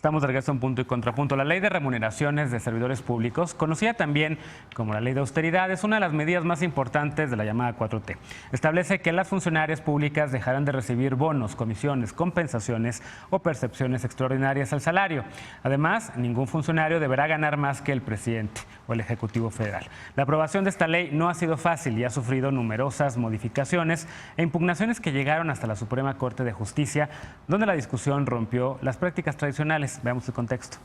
Estamos de regreso en Punto y Contrapunto. La Ley de Remuneraciones de Servidores Públicos, conocida también como la Ley de Austeridad, es una de las medidas más importantes de la llamada 4T. Establece que las funcionarias públicas dejarán de recibir bonos, comisiones, compensaciones o percepciones extraordinarias al salario. Además, ningún funcionario deberá ganar más que el presidente o el Ejecutivo Federal. La aprobación de esta ley no ha sido fácil y ha sufrido numerosas modificaciones e impugnaciones que llegaron hasta la Suprema Corte de Justicia, donde la discusión rompió las prácticas tradicionales. Veamos el contexto.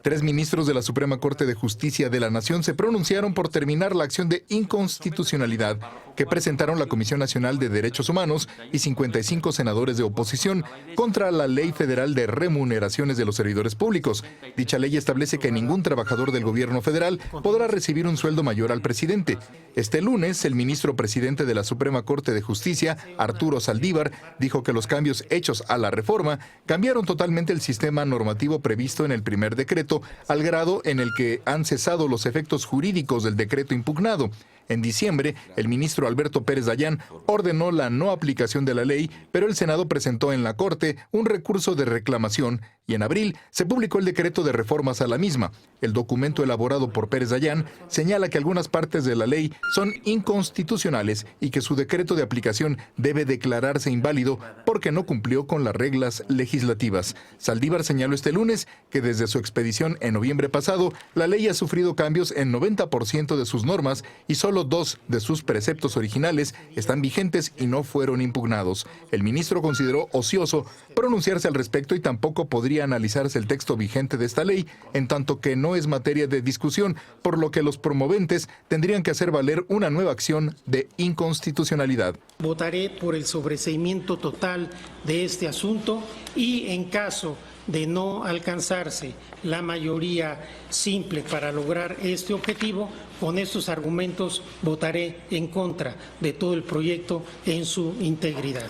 3 ministros de la Suprema Corte de Justicia de la Nación se pronunciaron por terminar la acción de inconstitucionalidad que presentaron la Comisión Nacional de Derechos Humanos y 55 senadores de oposición contra la Ley Federal de Remuneraciones de los Servidores Públicos. Dicha ley establece que ningún trabajador del gobierno federal podrá recibir un sueldo mayor al presidente. Este lunes, el ministro presidente de la Suprema Corte de Justicia, Arturo Saldívar, dijo que los cambios hechos a la reforma cambiaron totalmente el sistema normativo previsto en el primer decreto, al grado en el que han cesado los efectos jurídicos del decreto impugnado. En diciembre, el ministro Alberto Pérez Dayán ordenó la no aplicación de la ley, pero el Senado presentó en la Corte un recurso de reclamación y en abril se publicó el decreto de reformas a la misma. El documento elaborado por Pérez Dayán señala que algunas partes de la ley son inconstitucionales y que su decreto de aplicación debe declararse inválido porque no cumplió con las reglas legislativas. Saldívar señaló este lunes que desde su expedición en noviembre pasado, la ley ha sufrido cambios en 90% de sus normas y solo 2 de sus preceptos originales están vigentes y no fueron impugnados. El ministro consideró ocioso pronunciarse al respecto y tampoco podría analizarse el texto vigente de esta ley, en tanto que no es materia de discusión, por lo que los promoventes tendrían que hacer valer una nueva acción de inconstitucionalidad. Votaré por el sobreseimiento total de este asunto y en caso de no alcanzarse la mayoría simple para lograr este objetivo, con estos argumentos votaré en contra de todo el proyecto en su integridad.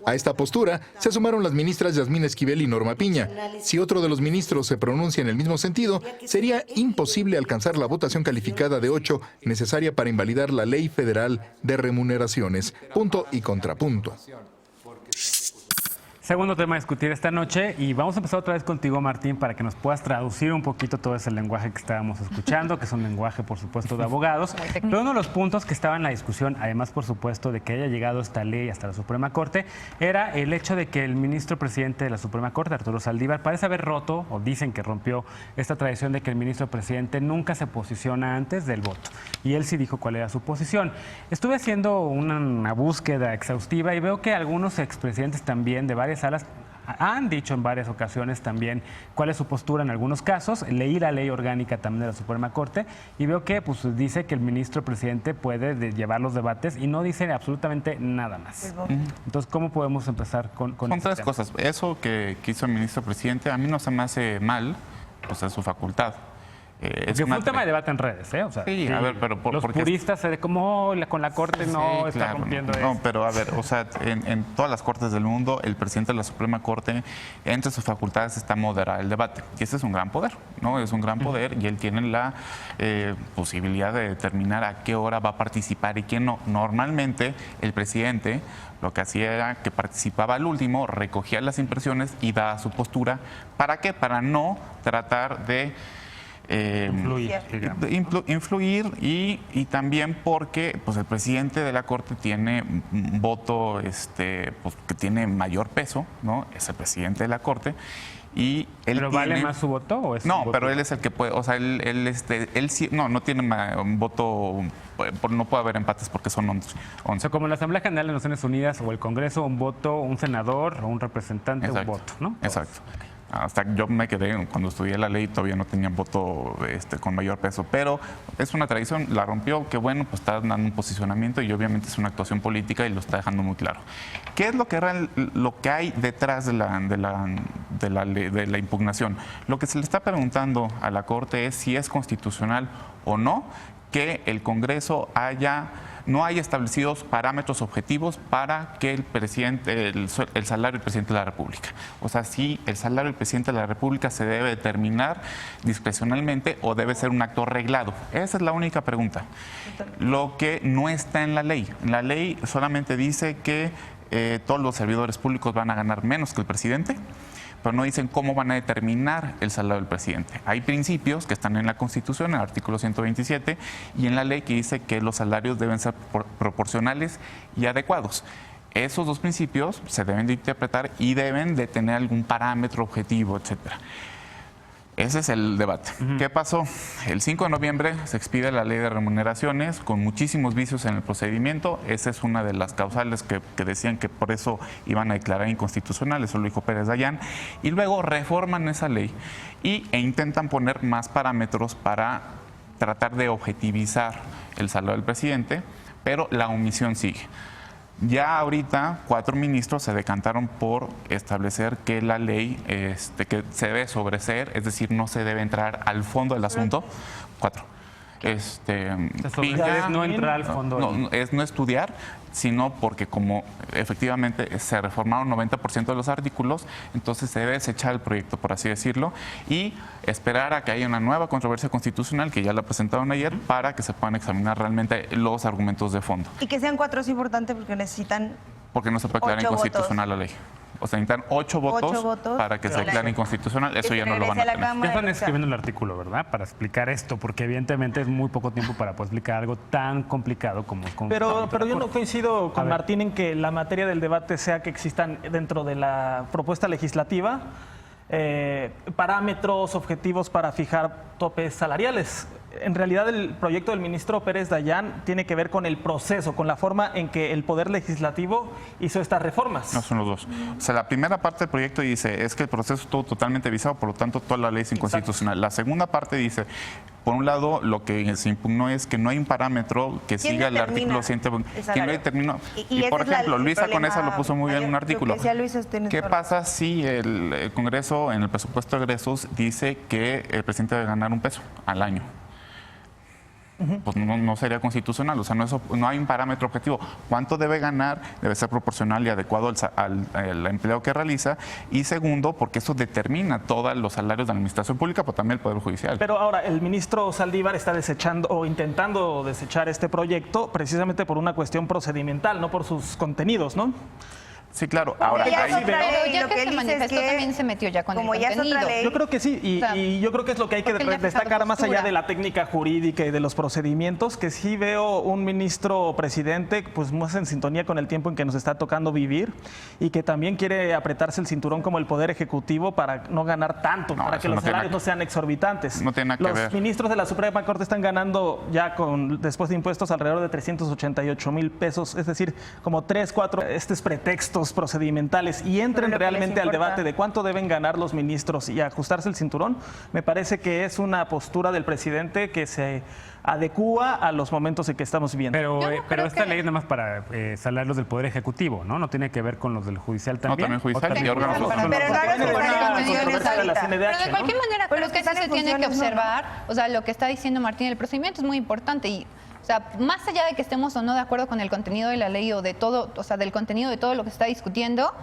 A esta postura se sumaron las ministras Yasmín Esquivel y Norma Piña. Si otro de los ministros se pronuncia en el mismo sentido, sería imposible alcanzar la votación calificada de 8 necesaria para invalidar la Ley Federal de Remuneraciones. Punto y contrapunto. Segundo tema a discutir esta noche y vamos a empezar otra vez contigo, Martín, para que nos puedas traducir un poquito todo ese lenguaje que estábamos escuchando, que es un lenguaje, por supuesto, de abogados. Pero uno de los puntos que estaba en la discusión, además, por supuesto, de que haya llegado esta ley hasta la Suprema Corte, era el hecho de que el ministro presidente de la Suprema Corte, Arturo Saldívar, parece haber roto, o dicen que rompió, esta tradición de que el ministro presidente nunca se posiciona antes del voto. Y él sí dijo cuál era su posición. Estuve haciendo una búsqueda exhaustiva y veo que algunos expresidentes también de varias salas han dicho en varias ocasiones también cuál es su postura en algunos casos. Leí la ley orgánica también de la Suprema Corte y veo que pues, dice que el ministro presidente puede llevar los debates y no dice absolutamente nada más. Entonces, ¿cómo podemos empezar con este 3 tema? cosas. Eso que hizo el ministro presidente a mí no se me hace mal, pues es su facultad. Porque fue un tema de debate en redes, ¿eh? O sea, sí, a ver, pero los puristas se como con la Corte no sí, está claro, rompiendo no, eso. pero a ver, o sea, en todas las cortes del mundo, el presidente de la Suprema Corte, entre sus facultades está moderar el debate. Y ese es un gran poder, ¿no? Es un gran poder y él tiene la posibilidad de determinar a qué hora va a participar y quién no. Normalmente, el presidente lo que hacía era que participaba al último, recogía las impresiones y daba su postura. ¿Para qué? Para no tratar de influir y también porque pues el presidente de la Corte tiene un voto pues, que tiene mayor peso, ¿no? Es el presidente de la Corte y él ¿Pero vale más su voto o es no, su pero voto? él es el que puede, o sea, él sí, no tiene un voto, no puede haber empates porque son 11. O sea, como en la Asamblea General de Naciones Unidas o el Congreso, un voto, un senador o un representante, Exacto. un voto, ¿no? Exacto. Hasta yo me quedé, cuando estudié la ley todavía no tenían voto con mayor peso, pero es una tradición, la rompió, que bueno, pues está dando un posicionamiento y obviamente es una actuación política y lo está dejando muy claro. ¿Qué es lo que hay detrás de la impugnación? Lo que se le está preguntando a la Corte es si es constitucional o no que el Congreso no haya establecidos parámetros objetivos para que el salario del presidente de la República. O sea, si el salario del presidente de la República se debe determinar discrecionalmente o debe ser un acto reglado. Esa es la única pregunta. Lo que no está en la ley. La ley solamente dice que todos los servidores públicos van a ganar menos que el presidente, pero no dicen cómo van a determinar el salario del presidente. Hay principios que están en la Constitución, en el artículo 127, y en la ley que dice que los salarios deben ser proporcionales y adecuados. Esos dos principios se deben de interpretar y deben de tener algún parámetro objetivo, etcétera. Ese es el debate. ¿Qué pasó? El 5 de noviembre se expide la ley de remuneraciones con muchísimos vicios en el procedimiento. Esa es una de las causales que decían que por eso iban a declarar inconstitucional, eso lo dijo Pérez Dayán. Y luego reforman esa ley e intentan poner más parámetros para tratar de objetivizar el salario del presidente, pero la omisión sigue. Ya ahorita 4 ministros se decantaron por establecer que la ley que se debe sobreseer, es decir, no se debe entrar al fondo del asunto. 4. No entrar al fondo. No, es no estudiar, sino porque como efectivamente se reformaron 90% de los artículos, entonces se debe desechar el proyecto, por así decirlo, y esperar a que haya una nueva controversia constitucional, que ya la presentaron ayer, para que se puedan examinar realmente los argumentos de fondo. Y que sean 4 es importante porque necesitan... Porque no se puede declarar inconstitucional la ley. O sea, necesitan 8 votos para que se declare inconstitucional. Eso ya no lo van a tener. Ya están escribiendo el artículo, ¿verdad? Para explicar esto, porque evidentemente es muy poco tiempo para poder explicar algo tan complicado como... Pero yo no coincido con Martín en que la materia del debate sea que existan dentro de la propuesta legislativa parámetros, objetivos para fijar topes salariales. En realidad el proyecto del ministro Pérez Dayán tiene que ver con el proceso, con la forma en que el Poder Legislativo hizo estas reformas. No, son los dos. O sea, la primera parte del proyecto dice es que el proceso estuvo totalmente visado, por lo tanto toda la ley es inconstitucional. La segunda parte dice, por un lado, lo que se impugnó es que no hay un parámetro que siga el artículo 100. ¿Quién lo determinó? Y por ejemplo, Luisa Conesa lo puso muy bien en un artículo. ¿Qué pasa si el Congreso, en el presupuesto de egresos, dice que el presidente debe ganar $1 al año? Pues no sería constitucional, o sea, no hay un parámetro objetivo. ¿Cuánto debe ganar? Debe ser proporcional y adecuado al empleo que realiza. Y segundo, porque eso determina todos los salarios de la administración pública, pero también el Poder Judicial. Pero ahora, el ministro Saldívar está desechando o intentando desechar este proyecto precisamente por una cuestión procedimental, no por sus contenidos, ¿no? Sí, claro. Ahora, pero ya que se manifestó también se metió ya con el contenido. Yo creo que sí, y yo creo que es lo que hay que destacar más allá de la técnica jurídica y de los procedimientos, que sí veo un ministro presidente pues más en sintonía con el tiempo en que nos está tocando vivir y que también quiere apretarse el cinturón como el Poder Ejecutivo para no ganar tanto, para que los salarios no sean exorbitantes. No tiene nada que ver. Los ministros de la Suprema Corte están ganando ya después de impuestos alrededor de 388,000 pesos, es decir, como 3, 4 pretextos procedimentales y entren realmente al debate de cuánto deben ganar los ministros y ajustarse el cinturón, me parece que es una postura del presidente que se adecúa a los momentos en que estamos viviendo. Pero esta ley es nada más para salarios del Poder Ejecutivo, ¿no? No tiene que ver con los del Judicial también. No, también Judicial y órganos. Pero de cualquier manera, creo que sí se tiene que observar, o sea, lo que está diciendo Martín, el procedimiento es muy importante y... O sea, más allá de que estemos o no de acuerdo con el contenido de la ley o de todo, o sea, del contenido de todo lo que se está discutiendo,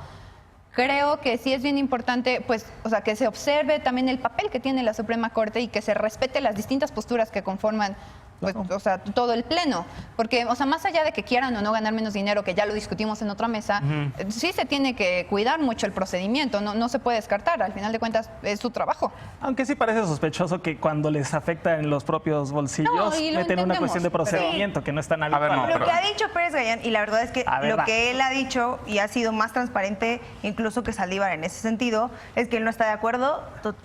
creo que sí es bien importante, pues, o sea, que se observe también el papel que tiene la Suprema Corte y que se respete las distintas posturas que conforman, pues, o sea, todo el pleno. Porque, o sea, más allá de que quieran o no ganar menos dinero, que ya lo discutimos en otra mesa, sí se tiene que cuidar mucho el procedimiento, no se puede descartar, al final de cuentas es su trabajo. Aunque sí parece sospechoso que cuando les afecta en los propios bolsillos meten una cuestión de procedimiento que no es tan habitual. Lo que ha dicho Pérez Dayán, y la verdad es que lo que él ha dicho y ha sido más transparente incluso que Saldívar en ese sentido, es que él no está de acuerdo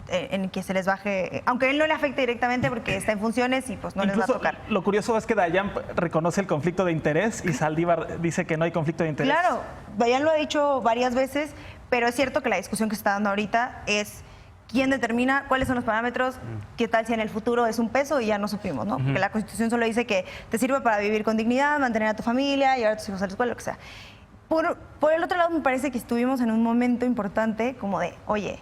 en que se les baje, aunque a él no le afecte directamente porque está en funciones y pues no les va a tocar. Lo curioso es que Dayán reconoce el conflicto de interés y Saldívar dice que no hay conflicto de interés. Claro, Dayán lo ha dicho varias veces, pero es cierto que la discusión que se está dando ahorita es quién determina cuáles son los parámetros, qué tal si en el futuro es un peso y ya no supimos, ¿no? Porque la Constitución solo dice que te sirve para vivir con dignidad, mantener a tu familia, llevar a tus hijos a la escuela, lo que sea. Por el otro lado, me parece que estuvimos en un momento importante como de, oye,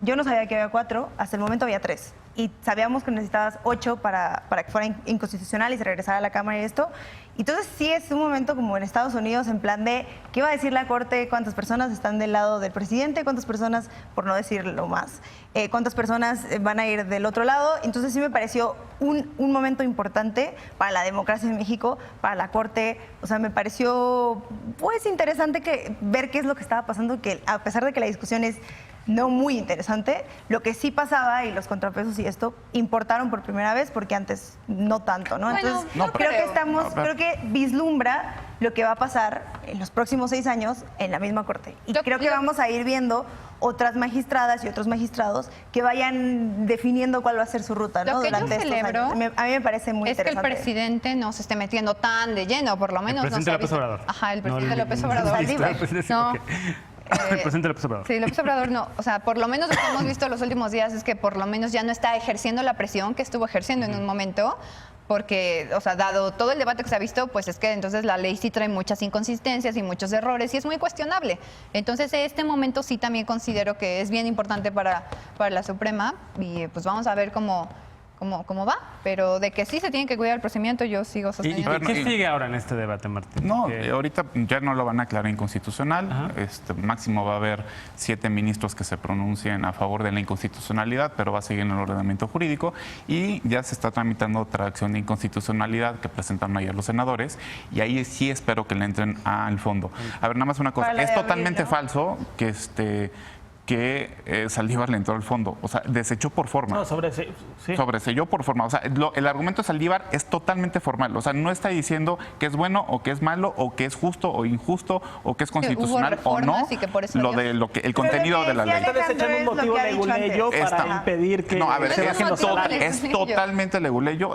yo no sabía que había 4, hasta el momento había 3. y sabíamos que necesitabas 8 para que fuera inconstitucional y se regresara a la Cámara y esto. Entonces sí es un momento como en Estados Unidos, en plan de ¿qué va a decir la Corte? ¿Cuántas personas están del lado del presidente? ¿Cuántas personas, por no decirlo más, cuántas personas van a ir del otro lado? Entonces sí me pareció un momento importante para la democracia en México, para la Corte. O sea, me pareció pues interesante ver qué es lo que estaba pasando, que a pesar de que la discusión es no muy interesante, lo que sí pasaba y los contrapesos y esto importaron por primera vez porque antes no tanto, ¿no? Bueno, Entonces no creo que vislumbra lo que va a pasar en los próximos 6 años en la misma Corte. Y creo que vamos a ir viendo otras magistradas y otros magistrados que vayan definiendo cuál va a ser su ruta, ¿no? Lo que Durante yo celebro estos años. A mí me parece muy interesante. Es que el presidente no se esté metiendo tan de lleno, por lo menos. El presidente López Obrador. Ajá, el presidente No, López Obrador. No. El presidente López Obrador. Sí, López Obrador no. O sea, por lo menos lo que hemos visto los últimos días es que por lo menos ya no está ejerciendo la presión que estuvo ejerciendo en un momento, porque, o sea, dado todo el debate que se ha visto, pues es que entonces la ley sí trae muchas inconsistencias y muchos errores y es muy cuestionable. Entonces, este momento sí también considero que es bien importante para la Suprema y pues vamos a ver cómo va, pero de que sí se tiene que cuidar el procedimiento, yo sigo ¿Y sosteniendo. qué sigue ahora en este debate, Martín? No, Porque- ahorita ya no lo van a aclarar inconstitucional. Máximo va a haber 7 ministros que se pronuncien a favor de la inconstitucionalidad, pero va a seguir en el ordenamiento jurídico. Y ya se está tramitando otra acción de inconstitucionalidad que presentaron ayer los senadores. Y ahí sí espero que le entren al fondo. A ver, nada más una cosa. Para la Es de abril, totalmente ¿no? falso que Saldívar le entró al fondo. O sea, desechó por forma. No, sí. Sobreselló por forma. O sea, el argumento de Saldívar es totalmente formal. O sea, no está diciendo que es bueno o que es malo o que es justo o injusto o que es constitucional o no. reformas y que por eso Lo ellos- de lo que el contenido de la ley. Está desechando un motivo leguleyo para impedir que No, a ver, se es, bajen los salarios. es totalmente leguleyo,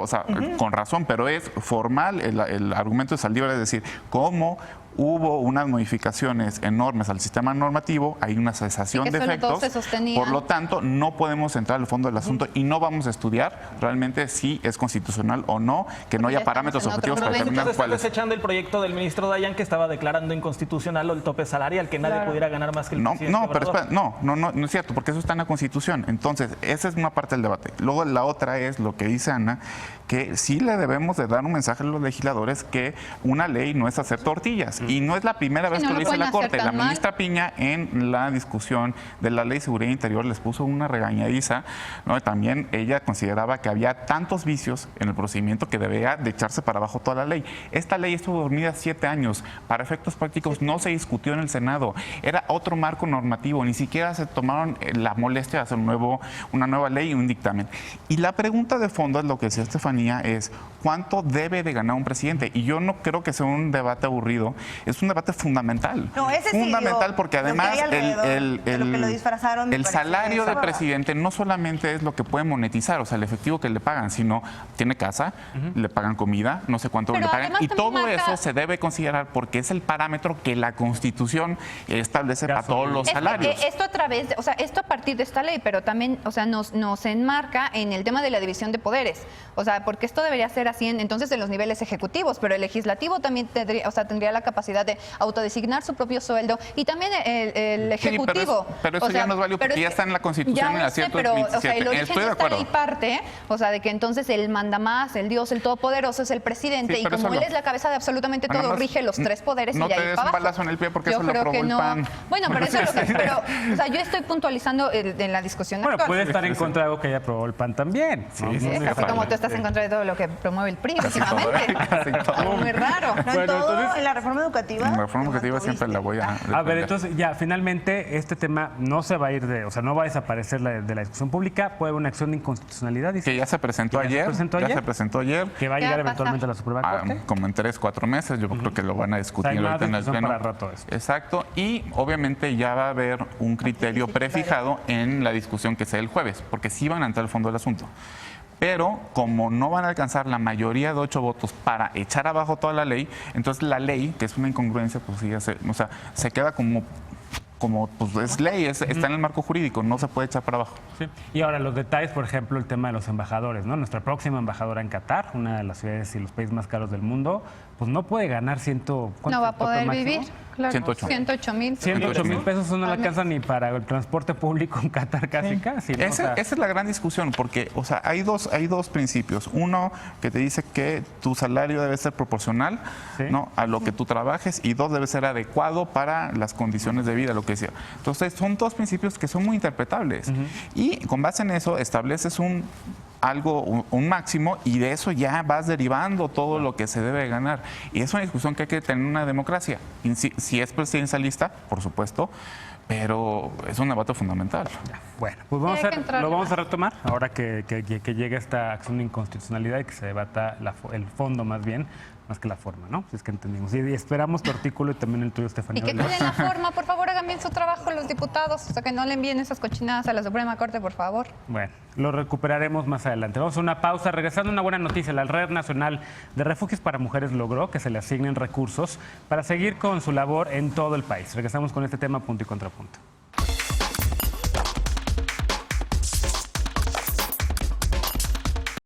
o sea, con razón, pero es formal el argumento de Saldívar, es decir, cómo hubo unas modificaciones enormes al sistema normativo, hay una cesación Y que de solo todos efectos, se sostenían. por lo tanto, no podemos entrar al fondo del asunto y no vamos a estudiar realmente si es constitucional o no, que no ya haya estamos parámetros en otro objetivos para momento. determinar Entonces están cuáles. desechando el proyecto del ministro Dayan que estaba declarando inconstitucional el tope salarial, que nadie pudiera ganar más que el presidente No, pero Obrador. espera, no es cierto, porque eso está en la Constitución. Entonces, esa es una parte del debate. Luego la otra es lo que dice Ana, que sí le debemos de dar un mensaje a los legisladores que una ley no es hacer tortillas. Y no es la primera vez no que lo lo dice pueden la hacer Corte. La tan mal. ministra Piña en la discusión de la Ley de Seguridad Interior les puso una regañadiza, ¿no? También ella consideraba que había tantos vicios en el procedimiento que debía de echarse para abajo toda la ley. Esta ley estuvo dormida 7 años. Para efectos prácticos no se discutió en el Senado. Era otro marco normativo. Ni siquiera se tomaron la molestia de hacer una nueva ley y un dictamen. Y la pregunta de fondo es lo que decía Estefanía, es ¿cuánto debe de ganar un presidente? Y yo no creo que sea un debate aburrido. Es un debate fundamental. No, ese sí, fundamental digo, porque lo que además hay alrededor de lo que lo disfrazaron me el parece salario del sobra. presidente no solamente es lo que puede monetizar, o sea, el efectivo que le pagan, sino tiene casa, le pagan comida, no sé cuánto Pero le pagan. además Y todo también marca- eso se debe considerar porque es el parámetro que la Constitución establece para Gasolina. todos los Es que, salarios. esto a través, o sea, esto a partir de esta ley, pero también, o sea, nos enmarca en el tema de la división de poderes. O sea, porque esto debería ser así entonces en los niveles ejecutivos, pero el legislativo también tendría la capacidad de autodesignar su propio sueldo y también el Sí, ejecutivo. pero eso O sea, ya no es válido pero porque es ya que- está en la Constitución ya en la lo sé, 127. pero, o sea, el origen Estoy de de esta acuerdo. ley parte, o sea, de que entonces el mandamás, el Dios, el todopoderoso es el presidente Sí, y pero como eso él lo- es la cabeza de absolutamente Nada todo, más, rige los 3 poderes no y ya te ahí des para un abajo. balazo en el pie porque Yo eso lo creo aprobó que el no. PAN. Bueno, pero eso es lo que, pero, o sea, yo estoy puntualizando en la discusión Bueno, actual. puede estar en contra de algo que haya aprobado el PAN también. Sí, ¿no? sí, Sí, No así necesariamente. como tú estás en contra de todo lo que promueve el PRI últimamente. Casi todo. Muy raro. No, Bueno, en todo, entonces- en la reforma educativa. En la reforma te educativa siempre la voy a A ver, defender. entonces ya, finalmente este tema no se va a ir o sea, no va a desaparecer de la discusión pública, puede haber una acción de inconstitucionalidad. dice. Que ya se presentó ¿Que ya se ayer. presentó ayer? Ya se presentó ayer. Que va a ¿Qué llegar va a eventualmente a la pasar? Suprema Corte. Como en 3-4 meses, yo creo que lo van a discutir O sea, hay más ahorita en el discusión pleno. para rato esto. Exacto, y obviamente ya va a haber un criterio prefijado en la discusión que sea el jueves, porque sí van a entrar al fondo del asunto. Pero como no van a alcanzar la mayoría de 8 votos para echar abajo toda la ley, entonces la ley, que es una incongruencia, pues sí, se queda como pues es ley, está en el marco jurídico, no se puede echar para abajo. Sí. Y ahora los detalles, por ejemplo, el tema de los embajadores, ¿no? Nuestra próxima embajadora en Qatar, una de las ciudades y los países más caros del mundo, pues no puede ganar No va a poder vivir. Claro. 108,000. 108,000 pesos no le alcanza ni para el transporte público en Qatar casi. ¿no? Esa es la gran discusión, porque o sea, hay dos principios. Uno, que te dice que tu salario debe ser proporcional, ¿no?, a lo que tú trabajes, y dos, debe ser adecuado para las condiciones de vida, lo que sea. Entonces, son dos principios que son muy interpretables. Y con base en eso estableces un máximo, y de eso ya vas derivando todo lo que se debe ganar. Y es una discusión que hay que tener en una democracia. Y si es presidencialista, por supuesto, pero es un debate fundamental. Bueno, pues lo vamos a retomar ahora que llegue esta acción de inconstitucionalidad y que se debata el fondo más que la forma, ¿no? Si es que entendimos. Y esperamos tu artículo y también el tuyo, Estefanía. Y que cuiden la forma, por favor, hagan bien su trabajo los diputados, o sea, que no le envíen esas cochinadas a la Suprema Corte, por favor. Bueno, lo recuperaremos más adelante. Vamos a una pausa. Regresando, una buena noticia. La Red Nacional de Refugios para Mujeres logró que se le asignen recursos para seguir con su labor en todo el país. Regresamos con este tema punto y contrapunto.